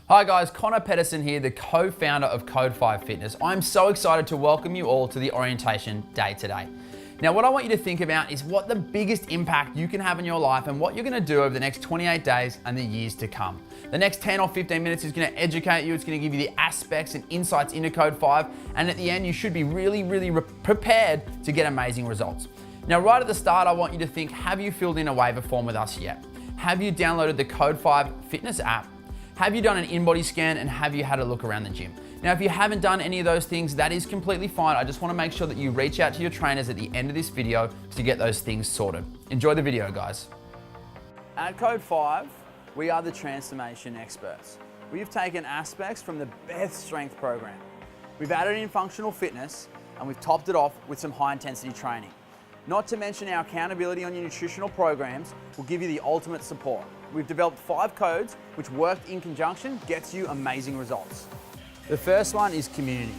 Hi guys, Connor Pedersen here, the co-founder of Code 5 Fitness. I'm so excited to welcome you all to the orientation day today. Now what I want you to think about is what the biggest impact you can have in your life and what you're gonna do over the next 28 days and the years to come. The next 10 or 15 minutes is gonna educate you, it's gonna give you the aspects and insights into Code 5, and at the end you should be really prepared to get amazing results. Now right at the start, I want you to think, have you filled in a waiver form with us yet? Have you downloaded the Code 5 Fitness app? Have you done an Embody Scan, and have you had a look around the gym? Now, if you haven't done any of those things, that is completely fine. I just want to make sure that you reach out to your trainers at the end of this video to get those things sorted. Enjoy the video, guys. At Code 5, we are the transformation experts. We've taken aspects from the best strength program. We've added in functional fitness, and we've topped it off with some high intensity training. Not to mention our accountability on your nutritional programs will give you the ultimate support. We've developed 5 codes which worked in conjunction gets you amazing results. The first one is community.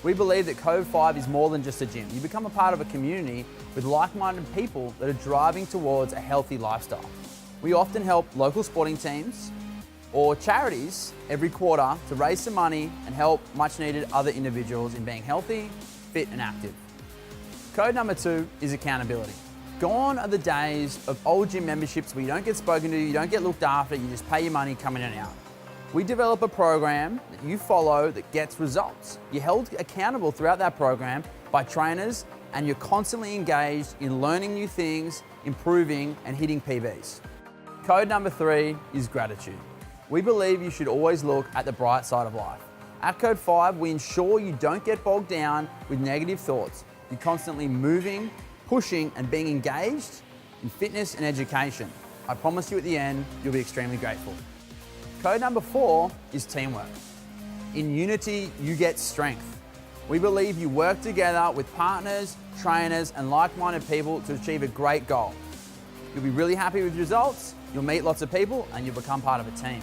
We believe that Code 5 is more than just a gym. You become a part of a community with like-minded people that are driving towards a healthy lifestyle. We often help local sporting teams or charities every quarter to raise some money and help much needed other individuals in being healthy, fit and active. Code number 2 is accountability. Gone are the days of old gym memberships where you don't get spoken to, you don't get looked after, you just pay your money, come in and out. We develop a program that you follow that gets results. You're held accountable throughout that program by trainers, and you're constantly engaged in learning new things, improving and hitting PBs. Code number 3 is gratitude. We believe you should always look at the bright side of life. At Code 5, we ensure you don't get bogged down with negative thoughts. You're constantly moving, pushing and being engaged in fitness and education. I promise you at the end, you'll be extremely grateful. Code number 4 is teamwork. In unity, you get strength. We believe you work together with partners, trainers and like-minded people to achieve a great goal. You'll be really happy with results, you'll meet lots of people and you'll become part of a team.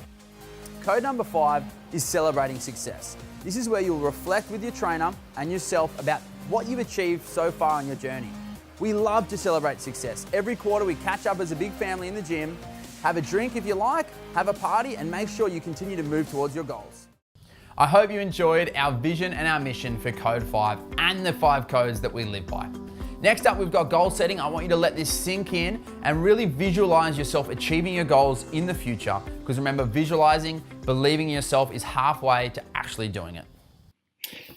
Code number 5 is celebrating success. This is where you'll reflect with your trainer and yourself about what you've achieved so far on your journey. We love to celebrate success. Every quarter we catch up as a big family in the gym, have a drink if you like, have a party and make sure you continue to move towards your goals. I hope you enjoyed our vision and our mission for Code 5 and the 5 codes that we live by. Next up, we've got goal setting. I want you to let this sink in and really visualize yourself achieving your goals in the future. Because remember, visualizing, believing in yourself is halfway to actually doing it.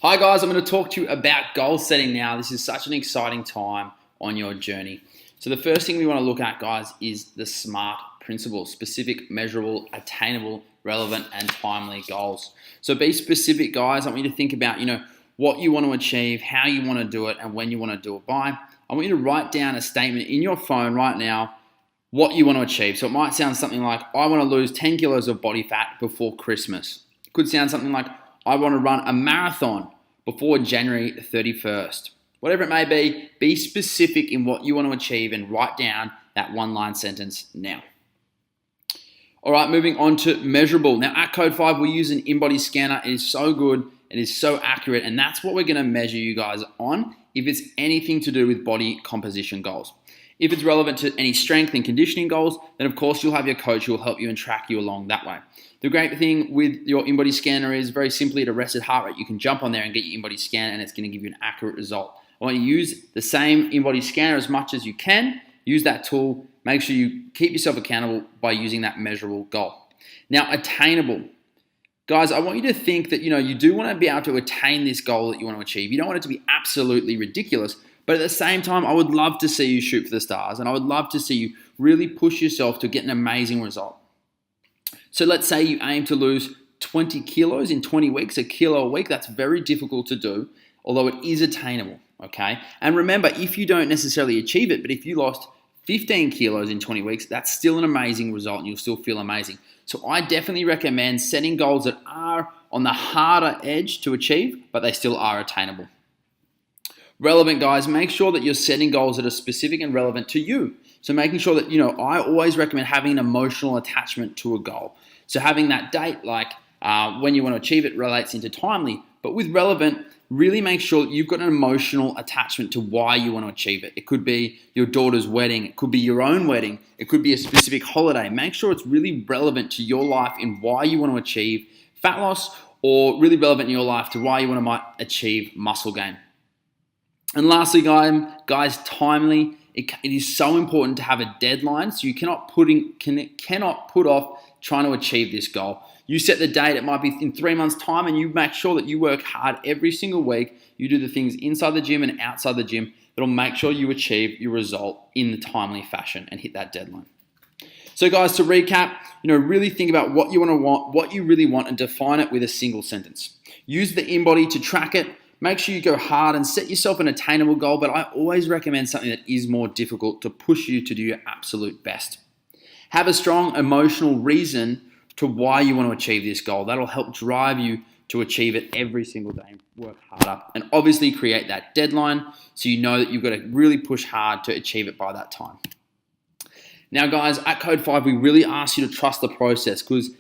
Hi guys, I'm going to talk to you about goal setting now. This is such an exciting time on your journey. So the first thing we want to look at, guys, is the SMART principle: specific, measurable, attainable, relevant, and timely goals. So be specific, guys. I want you to think about, what you want to achieve, how you want to do it, and when you want to do it by. I want you to write down a statement in your phone right now, what you want to achieve. So it might sound something like, I want to lose 10 kilos of body fat before Christmas. It could sound something like, I want to run a marathon before January 31st. Whatever it may be specific in what you want to achieve and write down that one-line sentence now. All right, moving on to measurable. Now at Code 5, we use an Embody scanner. It is so good, it is so accurate, and that's what we're gonna measure you guys on if it's anything to do with body composition goals. If it's relevant to any strength and conditioning goals, then of course you'll have your coach who will help you and track you along that way. The great thing with your Embody scanner is very simply at a rested heart rate, you can jump on there and get your Embody scan and it's gonna give you an accurate result. I want you to use the same Embody scanner as much as you can. Use that tool. Make sure you keep yourself accountable by using that measurable goal. Now, attainable. Guys, I want you to think that you do want to be able to attain this goal that you want to achieve. You don't want it to be absolutely ridiculous, but at the same time, I would love to see you shoot for the stars and I would love to see you really push yourself to get an amazing result. So let's say you aim to lose 20 kilos in 20 weeks, a kilo a week. That's very difficult to do, although it is attainable. Okay, and remember, if you don't necessarily achieve it, but if you lost 15 kilos in 20 weeks, that's still an amazing result and you'll still feel amazing. So I definitely recommend setting goals that are on the harder edge to achieve, but they still are attainable. Relevant, guys, make sure that you're setting goals that are specific and relevant to you. So making sure that, I always recommend having an emotional attachment to a goal. So having that date, like when you want to achieve it, relates into timely, but with relevant, really make sure that you've got an emotional attachment to why you want to achieve it. It could be your daughter's wedding. It could be your own wedding. It could be a specific holiday. Make sure it's really relevant to your life in why you want to achieve fat loss, or really relevant in your life to why you want to achieve muscle gain. And lastly, guys, timely. It is so important to have a deadline, so you cannot put off trying to achieve this goal. You set the date, it might be in 3 months' time, and you make sure that you work hard every single week. You do the things inside the gym and outside the gym that'll make sure you achieve your result in the timely fashion and hit that deadline. So guys, to recap, really think about what you really want, and define it with a single sentence. Use the Embody to track it. Make sure you go hard and set yourself an attainable goal, but I always recommend something that is more difficult to push you to do your absolute best. Have a strong emotional reason to why you want to achieve this goal. That'll help drive you to achieve it every single day. Work harder, and obviously create that deadline so you know that you've got to really push hard to achieve it by that time. Now guys, at Code 5, we really ask you to trust the process, because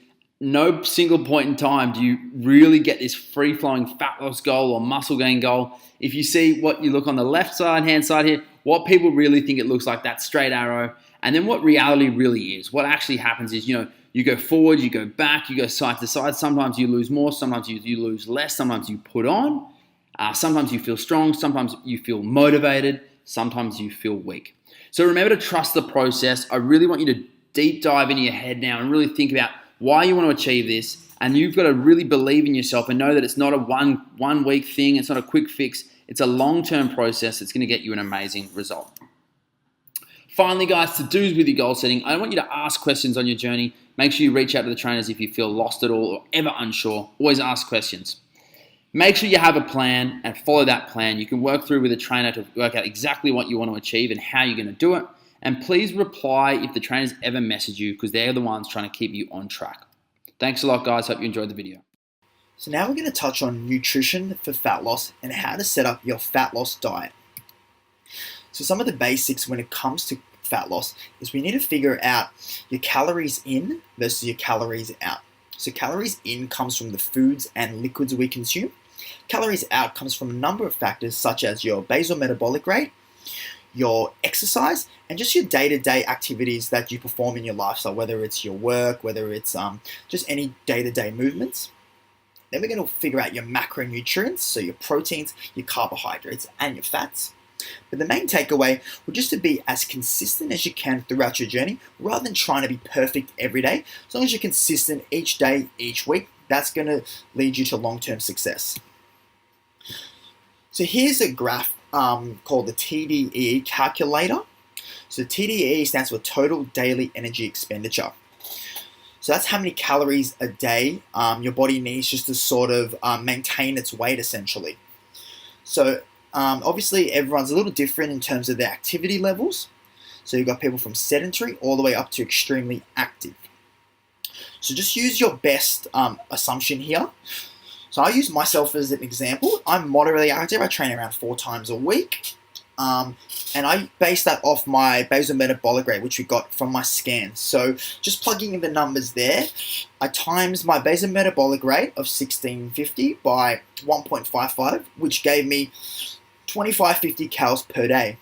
no single point in time do you really get this free-flowing fat loss goal or muscle gain goal. If you see what you look on the hand side here, what people really think it looks like, that straight arrow, and then what reality really is. What actually happens is, you go forward, you go back, you go side to side. Sometimes you lose more, sometimes you lose less, sometimes you put on, sometimes you feel strong, sometimes you feel motivated, sometimes you feel weak. So remember to trust the process. I really want you to deep dive into your head now and really think about why you want to achieve this. And you've got to really believe in yourself and know that it's not a one week thing. It's not a quick fix. It's a long-term process that's going to get you an amazing result. Finally, guys, to do's with your goal setting, I want you to ask questions on your journey. Make sure you reach out to the trainers if you feel lost at all or ever unsure. Always ask questions. Make sure you have a plan and follow that plan. You can work through with a trainer to work out exactly what you want to achieve and how you're going to do it. And please reply if the trainers ever message you, because they're the ones trying to keep you on track. Thanks a lot, guys. Hope you enjoyed the video. So now we're going to touch on nutrition for fat loss and how to set up your fat loss diet. So some of the basics when it comes to fat loss is we need to figure out your calories in versus your calories out. So calories in comes from the foods and liquids we consume. Calories out comes from a number of factors such as your basal metabolic rate, your exercise, and just your day-to-day activities that you perform in your lifestyle, whether it's your work, whether it's just any day-to-day movements. Then we're going to figure out your macronutrients, so your proteins, your carbohydrates, and your fats. But the main takeaway will just to be as consistent as you can throughout your journey, rather than trying to be perfect every day. As long as you're consistent each day, each week, that's going to lead you to long-term success. So here's a graph called the TDEE calculator. So TDEE stands for Total Daily Energy Expenditure. So that's how many calories a day your body needs just to sort of maintain its weight, essentially. So obviously everyone's a little different in terms of their activity levels. So you've got people from sedentary all the way up to extremely active. So just use your best assumption here. So I use myself as an example. I'm moderately active. I train around 4 times a week. And I base that off my basal metabolic rate, which we got from my scan. So just plugging in the numbers there, I times my basal metabolic rate of 1650 by 1.55, which gave me 2550 calories per day.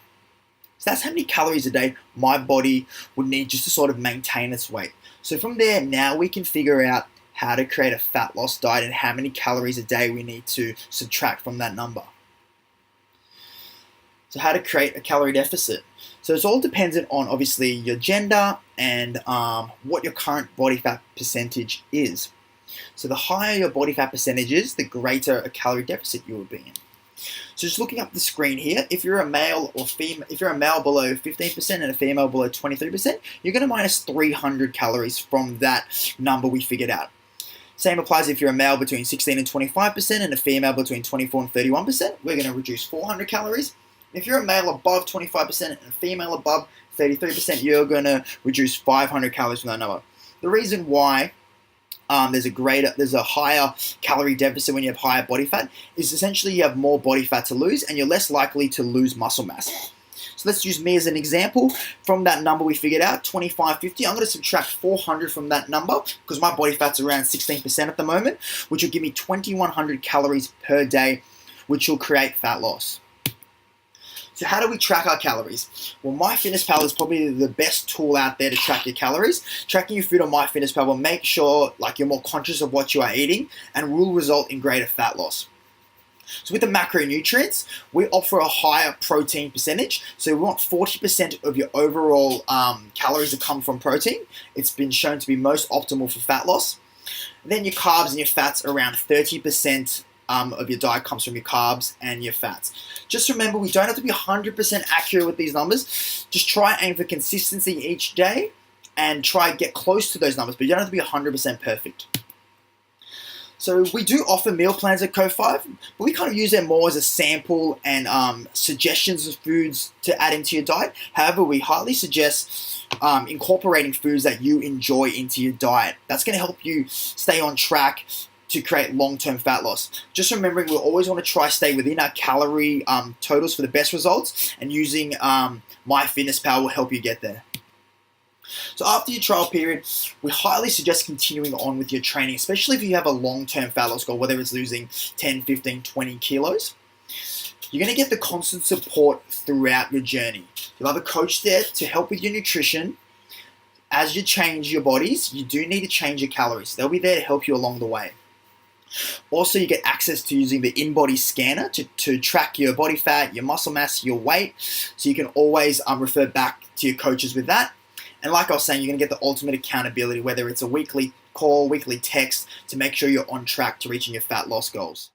So that's how many calories a day my body would need just to sort of maintain its weight. So from there, now we can figure out how to create a fat loss diet and how many calories a day we need to subtract from that number. So how to create a calorie deficit. So it's all dependent on obviously your gender and what your current body fat percentage is. So the higher your body fat percentage is, the greater a calorie deficit you will be in. So just looking up the screen here, if you're a male or female, if you're a male below 15% and a female below 23%, you're going to minus 300 calories from that number we figured out. Same applies if you're a male between 16 and 25% and a female between 24 and 31%. We're going to reduce 400 calories. If you're a male above 25% and a female above 33%, you're going to reduce 500 calories from that number. The reason why there's a higher calorie deficit when you have higher body fat is essentially you have more body fat to lose and you're less likely to lose muscle mass. So let's use me as an example. From that number we figured out, 2550, I'm going to subtract 400 from that number because my body fat's around 16% at the moment, which will give me 2100 calories per day, which will create fat loss. So how do we track our calories? Well, MyFitnessPal is probably the best tool out there to track your calories. Tracking your food on MyFitnessPal will make sure you're more conscious of what you are eating and will result in greater fat loss. So with the macronutrients, we offer a higher protein percentage. So we want 40% of your overall calories to come from protein. It's been shown to be most optimal for fat loss. And then your carbs and your fats, around 30% of your diet comes from your carbs and your fats. Just remember, we don't have to be 100% accurate with these numbers. Just try and aim for consistency each day and try and get close to those numbers, but you don't have to be 100% perfect. So we do offer meal plans at Code5, but we kind of use them more as a sample and suggestions of foods to add into your diet. However, we highly suggest incorporating foods that you enjoy into your diet. That's going to help you stay on track to create long-term fat loss. Just remembering, we always want to try stay within our calorie totals for the best results, and using MyFitnessPal will help you get there. So after your trial period, we highly suggest continuing on with your training, especially if you have a long-term fat loss goal, whether it's losing 10, 15, 20 kilos. You're going to get the constant support throughout your journey. You'll have a coach there to help with your nutrition. As you change your bodies, you do need to change your calories. They'll be there to help you along the way. Also, you get access to using the Embody Scanner to track your body fat, your muscle mass, your weight. So you can always refer back to your coaches with that. And like I was saying, you're going to get the ultimate accountability, whether it's a weekly call, weekly text, to make sure you're on track to reaching your fat loss goals.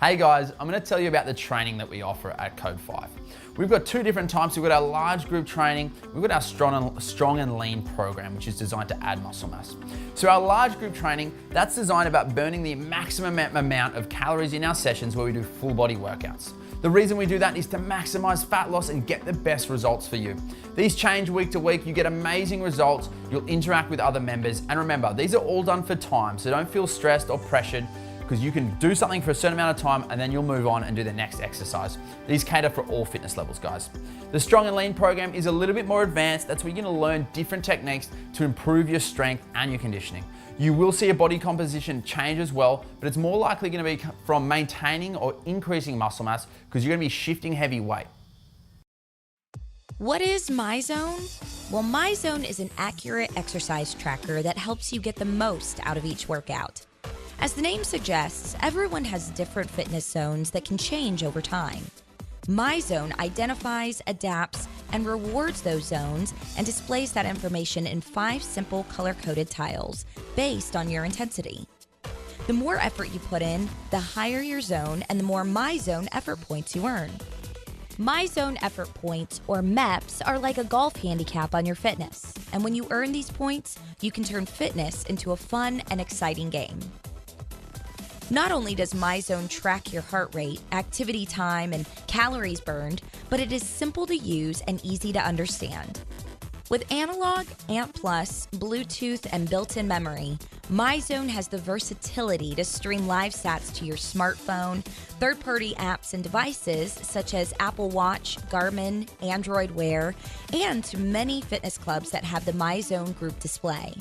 Hey guys, I'm going to tell you about the training that we offer at Code5. We've got two different types. We've got our large group training. We've got our strong and lean program, which is designed to add muscle mass. So our large group training, that's designed about burning the maximum amount of calories in our sessions where we do full body workouts. The reason we do that is to maximize fat loss and get the best results for you. These change week to week, you get amazing results, you'll interact with other members, and remember, these are all done for time, so don't feel stressed or pressured, because you can do something for a certain amount of time and then you'll move on and do the next exercise. These cater for all fitness levels, guys. The Strong and Lean program is a little bit more advanced. That's where you're gonna learn different techniques to improve your strength and your conditioning. You will see a body composition change as well, but it's more likely gonna be from maintaining or increasing muscle mass, because you're gonna be shifting heavy weight. What is MyZone? Well, MyZone is an accurate exercise tracker that helps you get the most out of each workout. As the name suggests, everyone has different fitness zones that can change over time. MyZone identifies, adapts, and rewards those zones and displays that information in 5 simple color-coded tiles based on your intensity. The more effort you put in, the higher your zone and the more MyZone effort points you earn. MyZone effort points, or MEPs, are like a golf handicap on your fitness, and when you earn these points, you can turn fitness into a fun and exciting game. Not only does MyZone track your heart rate, activity time, and calories burned, but it is simple to use and easy to understand. With analog, ANT+, Bluetooth, and built-in memory, MyZone has the versatility to stream live stats to your smartphone, third-party apps and devices such as Apple Watch, Garmin, Android Wear, and to many fitness clubs that have the MyZone group display.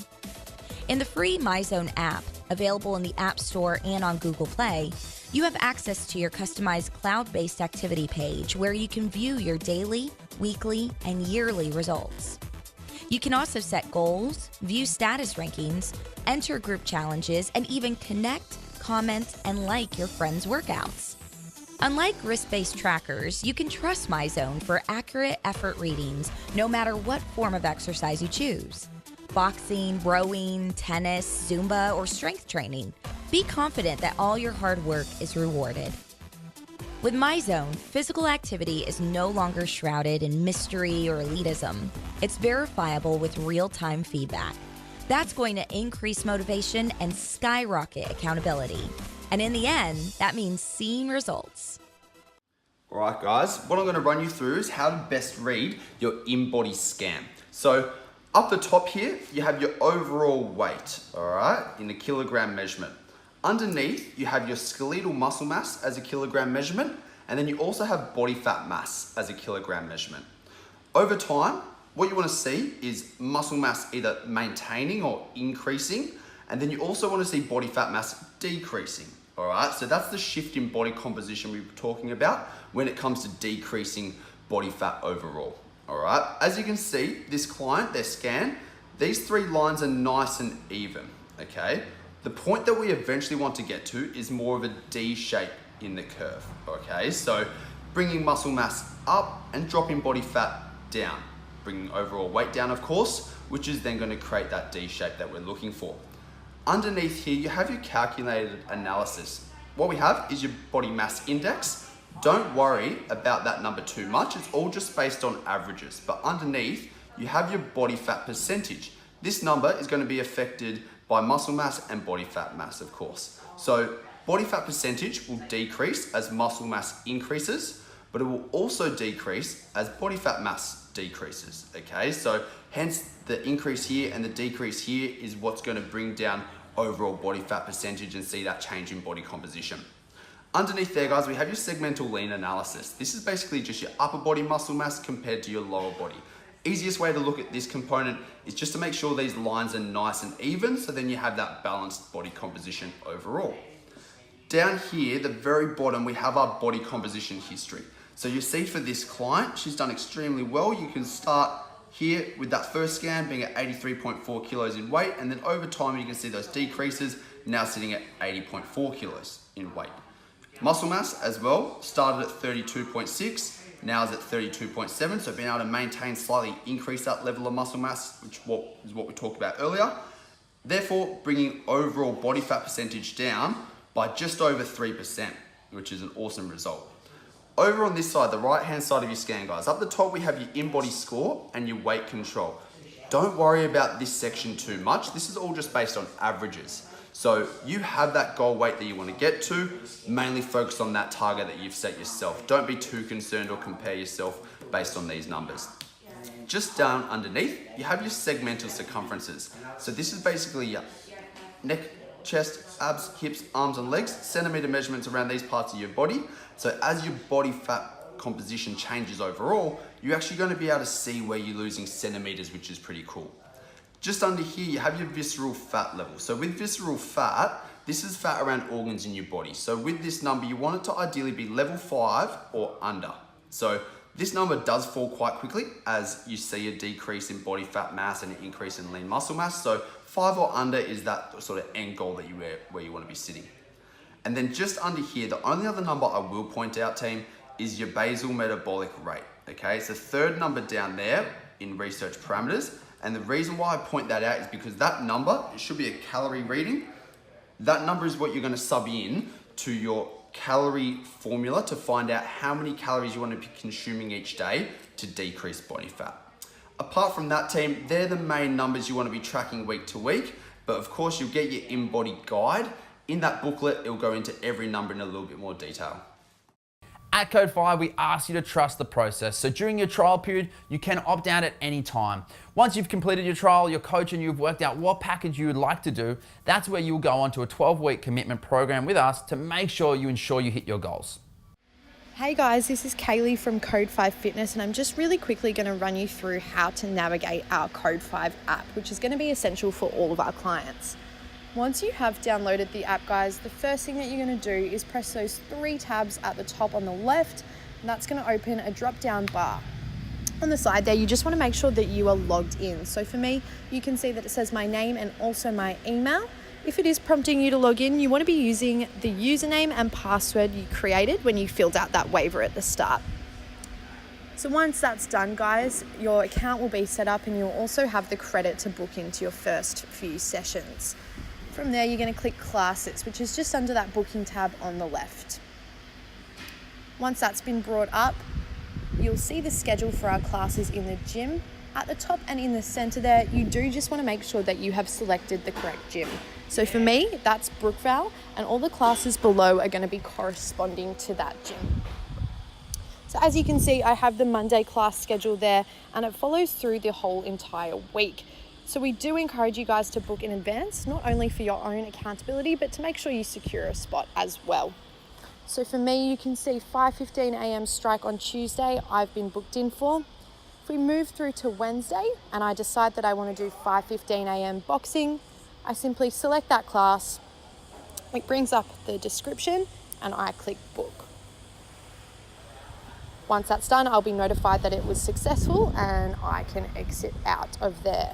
In the free MyZone app, available in the App Store and on Google Play, you have access to your customized cloud-based activity page where you can view your daily, weekly, and yearly results. You can also set goals, view status rankings, enter group challenges, and even connect, comment, and like your friends' workouts. Unlike wrist-based trackers, you can trust MyZone for accurate effort readings no matter what form of exercise you choose. Boxing, rowing, tennis, Zumba, or strength training. Be confident that all your hard work is rewarded. With MyZone, physical activity is no longer shrouded in mystery or elitism. It's verifiable with real-time feedback. That's going to increase motivation and skyrocket accountability. And in the end, that means seeing results. All right, guys, what I'm gonna run you through is how to best read your Embody Scan. So, up the top here, you have your overall weight, all right, in a kilogram measurement. Underneath, you have your skeletal muscle mass as a kilogram measurement, and then you also have body fat mass as a kilogram measurement. Over time, what you wanna see is muscle mass either maintaining or increasing, and then you also wanna see body fat mass decreasing, All right, so that's the shift in body composition we were talking about when it comes to decreasing body fat overall. All right, as you can see, this client, their scan, these 3 lines are nice and even, okay? The point that we eventually want to get to is more of a D shape in the curve, okay? So bringing muscle mass up and dropping body fat down, bringing overall weight down, of course, which is then going to create that D shape that we're looking for. Underneath here, you have your calculated analysis. What we have is your body mass index. Don't worry about that number too much. It's all just based on averages. But underneath, you have your body fat percentage. This number is going to be affected by muscle mass and body fat mass, of course. So body fat percentage will decrease as muscle mass increases, but it will also decrease as body fat mass decreases, okay? So hence the increase here and the decrease here is what's going to bring down overall body fat percentage and see that change in body composition. Underneath there, guys, we have your segmental lean analysis. This is basically just your upper body muscle mass compared to your lower body. Easiest way to look at this component is just to make sure these lines are nice and even, so then you have that balanced body composition overall. Down here, the very bottom, we have our body composition history. So you see for this client, she's done extremely well. You can start here with that first scan being at 83.4 kilos in weight, and then over time you can see those decreases, now sitting at 80.4 kilos in weight. Muscle mass as well, started at 32.6, now is at 32.7, so being able to maintain, slightly increase that level of muscle mass, which is what we talked about earlier. Therefore, bringing overall body fat percentage down by just over 3%, which is an awesome result. Over on this side, the right-hand side of your scan, guys, up the top we have your in-body score and your weight control. Don't worry about this section too much. This is all just based on averages. So you have that goal weight that you want to get to, mainly focus on that target that you've set yourself. Don't be too concerned or compare yourself based on these numbers. Just down underneath, you have your segmental circumferences. So this is basically your neck, chest, abs, hips, arms and legs, centimeter measurements around these parts of your body. So as your body fat composition changes overall, you're actually going to be able to see where you're losing centimeters, which is pretty cool. Just under here, you have your visceral fat level. So with visceral fat, this is fat around organs in your body. So with this number, you want it to ideally be level 5 or under. So this number does fall quite quickly as you see a decrease in body fat mass and an increase in lean muscle mass. So 5 or under is that sort of end goal that where you want to be sitting. And then just under here, the only other number I will point out, team, is your basal metabolic rate. Okay, it's the third number down there in research parameters. And the reason why I point that out is because that number, it should be a calorie reading. That number is what you're going to sub in to your calorie formula to find out how many calories you want to be consuming each day to decrease body fat. Apart from that, team, they're the main numbers you want to be tracking week to week. But of course, you'll get your in-body guide. In that booklet, it'll go into every number in a little bit more detail. At Code 5, we ask you to trust the process. So during your trial period, you can opt out at any time. Once you've completed your trial, your coach and you've worked out what package you would like to do, that's where you'll go on to a 12-week commitment program with us to make sure you ensure you hit your goals. Hey guys, this is Kaylee from Code 5 Fitness, and I'm just really quickly going to run you through how to navigate our Code 5 app, which is going to be essential for all of our clients. Once you have downloaded the app, guys, the first thing that you're going to do is press those 3 tabs at the top on the left, and that's going to open a drop-down bar. On the side there, you just want to make sure that you are logged in. So for me, you can see that it says my name and also my email. If it is prompting you to log in, you want to be using the username and password you created when you filled out that waiver at the start. So once that's done, guys, your account will be set up and you'll also have the credit to book into your first few sessions. From there, you're going to click Classes, which is just under that booking tab on the left. Once that's been brought up, you'll see the schedule for our classes in the gym. At the top and in the center there, you do just want to make sure that you have selected the correct gym. So for me, that's Brookvale, and all the classes below are going to be corresponding to that gym. So as you can see, I have the Monday class schedule there, and it follows through the whole entire week. So we do encourage you guys to book in advance, not only for your own accountability, but to make sure you secure a spot as well. So for me, you can see 5:15 a.m. strike on Tuesday, I've been booked in for. If we move through to Wednesday and I decide that I want to do 5:15 a.m. boxing, I simply select that class it brings up the description and I click book. Once that's done, I'll be notified that it was successful and I can exit out of there.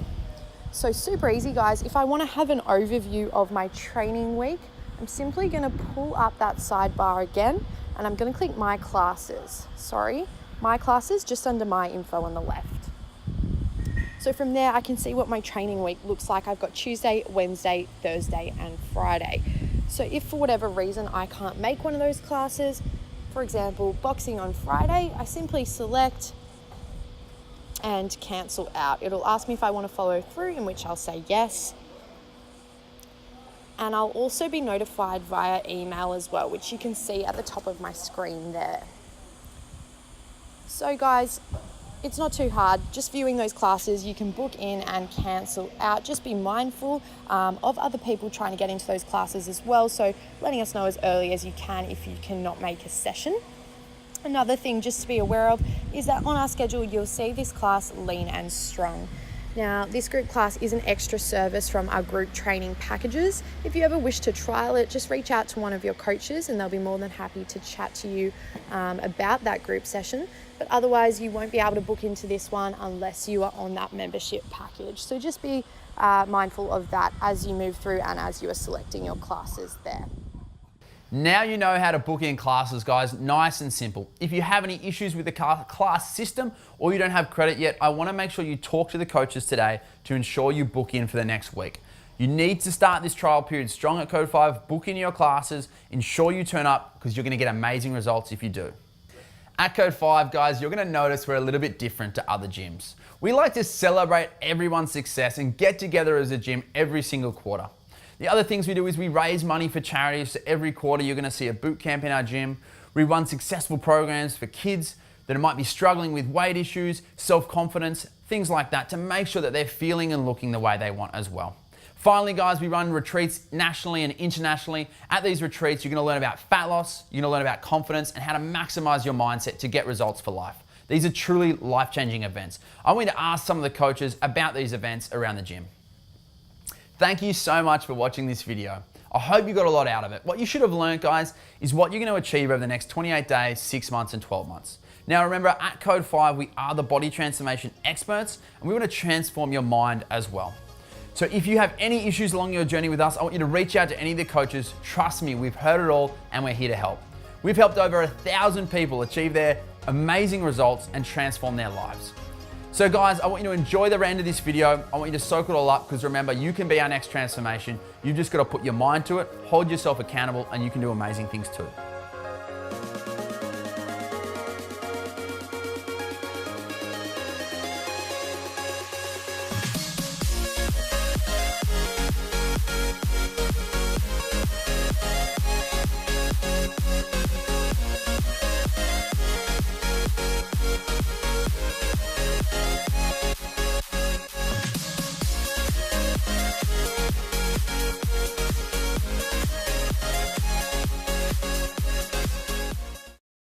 So super easy, guys. If I want to have an overview of my training week, I'm simply going to pull up that sidebar again and I'm going to click my classes. My classes just under my info on the left. So from there, I can see what my training week looks like. I've got Tuesday, Wednesday, Thursday, and Friday. So if for whatever reason I can't make one of those classes, for example, boxing on Friday, I simply select and cancel out. It'll ask me if I want to follow through, in which I'll say yes. And I'll also be notified via email as well, which you can see at the top of my screen there. So guys, it's not too hard. Just viewing those classes, you can book in and cancel out. Just be mindful of other people trying to get into those classes as well. So letting us know as early as you can if you cannot make a session. Another thing just to be aware of is that on our schedule, you'll see this class, Lean and Strong. Now, this group class is an extra service from our group training packages. If you ever wish to trial it, just reach out to one of your coaches and they'll be more than happy to chat to you about that group session. But otherwise, you won't be able to book into this one unless you are on that membership package. So just be mindful of that as you move through and as you are selecting your classes there. Now you know how to book in classes, guys. Nice and simple. If you have any issues with the class system or you don't have credit yet, I want to make sure you talk to the coaches today to ensure you book in for the next week. You need to start this trial period strong at Code 5, book in your classes, ensure you turn up because you're going to get amazing results if you do. At Code 5, guys, you're going to notice we're a little bit different to other gyms. We like to celebrate everyone's success and get together as a gym every single quarter. The other things we do is we raise money for charities. So every quarter, you're going to see a boot camp in our gym. We run successful programs for kids that might be struggling with weight issues, self-confidence, things like that, to make sure that they're feeling and looking the way they want as well. Finally, guys, we run retreats nationally and internationally. At these retreats, you're going to learn about fat loss, you're going to learn about confidence and how to maximize your mindset to get results for life. These are truly life-changing events. I want you to ask some of the coaches about these events around the gym. Thank you so much for watching this video. I hope you got a lot out of it. What you should have learned, guys, is what you're going to achieve over the next 28 days, 6 months, and 12 months. Now remember, at Code 5, we are the body transformation experts, and we want to transform your mind as well. So if you have any issues along your journey with us, I want you to reach out to any of the coaches. Trust me, we've heard it all, and we're here to help. We've helped over 1,000 people achieve their amazing results and transform their lives. So guys, I want you to enjoy the end of this video. I want you to soak it all up because remember, you can be our next transformation. You've just got to put your mind to it, hold yourself accountable, and you can do amazing things too.